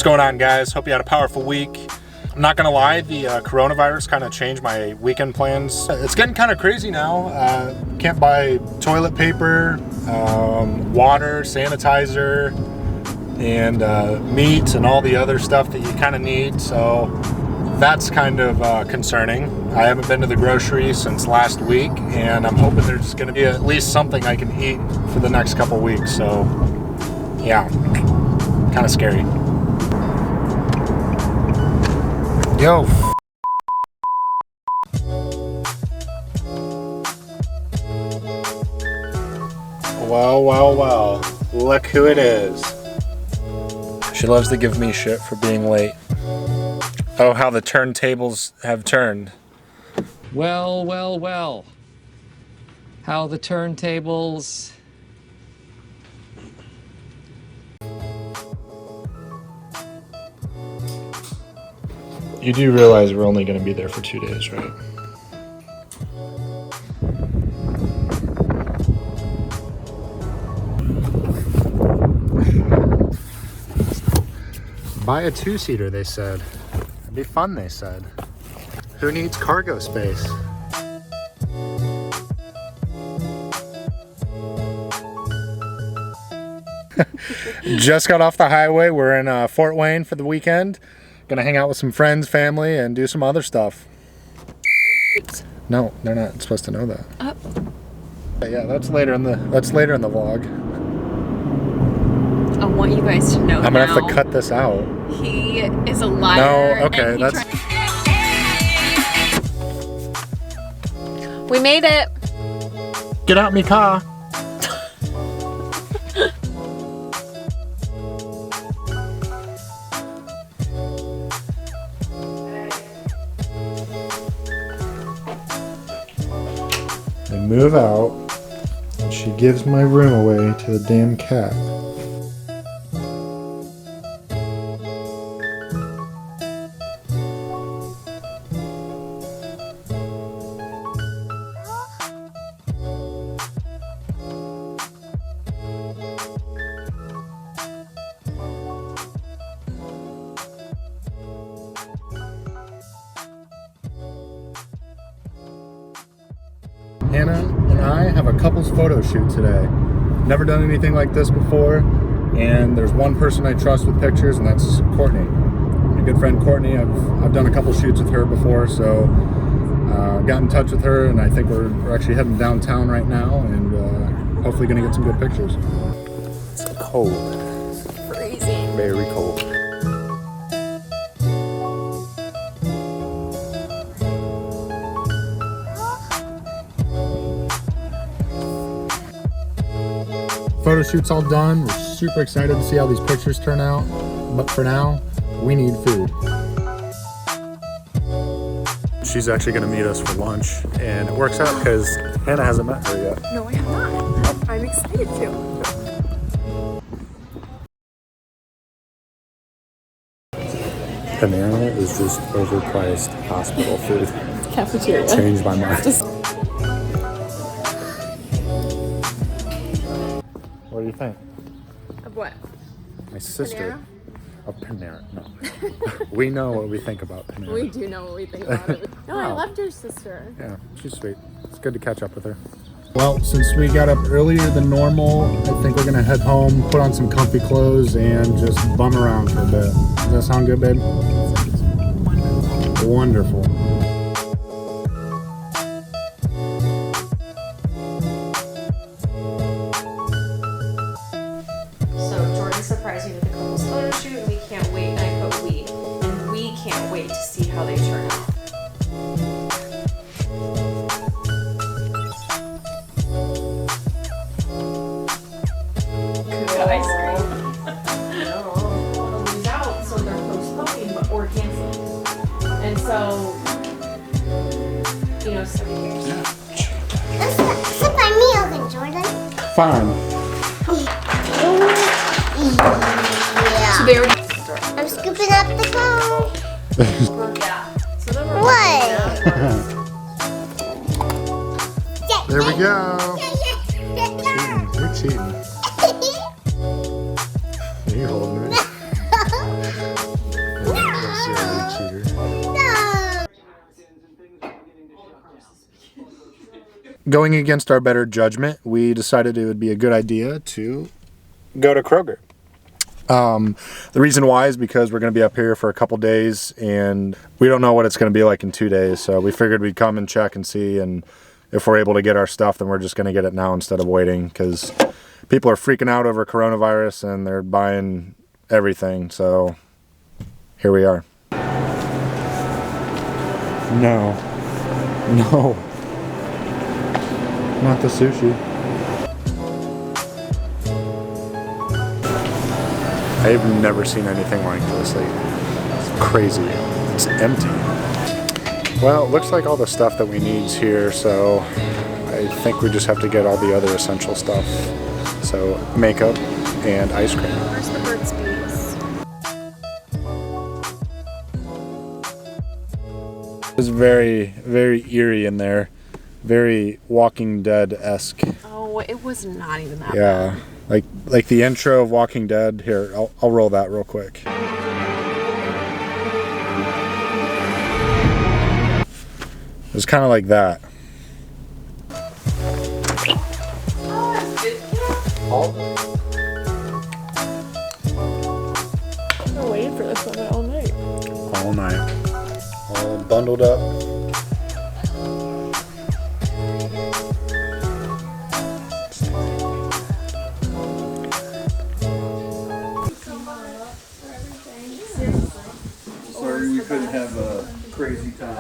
What's going on, guys? Hope you had a powerful week. I'm not gonna lie, the coronavirus kind of changed my weekend plans. It's getting kind of crazy now. Can't buy toilet paper, water, sanitizer, and meat and all the other stuff that you kind of need. So that's kind of concerning. I haven't been to the grocery since last week, and I'm hoping there's gonna be at least something I can eat for the next couple weeks. So yeah, kind of scary. Yo. Well, well, well. Look who it is. She loves to give me shit for being late. Oh, how the turntables have turned. Well, well, well. How the turntables... You do realize we're only going to be there for 2 days, right? Buy a two-seater, they said. It'd be fun, they said. Who needs cargo space? Just got off the highway. We're in Fort Wayne for the weekend. Gonna hang out with some friends, family, and do some other stuff. No, they're not supposed to know that. Yeah, that's later in the vlog. I want you guys to know. I'm gonna have to cut this out. He is a liar. No, okay, that's. We made it. Get out me car. I move out, and she gives my room away to the damn cat. Hannah and I have a couples photo shoot today. Never done anything like this before, and there's one person I trust with pictures, and that's Courtney. My good friend Courtney. I've done a couple shoots with her before, so got in touch with her, and I think we're actually heading downtown right now, and hopefully gonna get some good pictures. It's cold. It's freezing. Very cold. Photo shoot's all done. We're super excited to see how these pictures turn out. But for now, we need food. She's actually gonna meet us for lunch, and it works out because Hannah hasn't met her yet. No, I have not. I'm excited to. Panera is just overpriced hospital food. Cafeteria. Changed my mind. What do you think? Of what? My sister. Of Panera. No. We know what we think about Panera. We do know what we think about it. No, I loved your sister. Yeah, she's sweet. It's good to catch up with her. Well, since we got up earlier than normal, I think we're gonna head home, put on some comfy clothes, and just bum around for a bit. Does that sound good, babe? Wonderful. Surprise you with the couples photo shoot, and we can't wait. And I put and we can't wait to see how they turn out. Good ice cream. No, it'll lose out, so they're postponing or canceling. And so, so here's. Sit by me, Uncle Jordan. Fine. Yeah. So they already. I'm scooping up the phone. Yeah. So then we're What? There we go. You're cheating. You're holding it. going against our better judgment, we decided it would be a good idea to go to Kroger. The reason why is because we're going to be up here for a couple days and we don't know what it's going to be like in 2 days. So we figured we'd come and check and see, and if we're able to get our stuff, then we're just going to get it now instead of waiting, because people are freaking out over coronavirus and they're buying everything. So here we are. No. No. Not the sushi. I've never seen anything like this. Like, it's crazy. It's empty. Well, it looks like all the stuff that we need is here, so I think we just have to get all the other essential stuff. So, makeup and ice cream. Where's the Burt's Bees? It was very, very eerie in there. Very Walking Dead-esque. Oh, it was not even that Yeah. Like the intro of Walking Dead. Here, I'll roll that real quick. It was kind of like that. I've been waiting for this one all night. All night. All bundled up. Sorry we couldn't have a crazy time.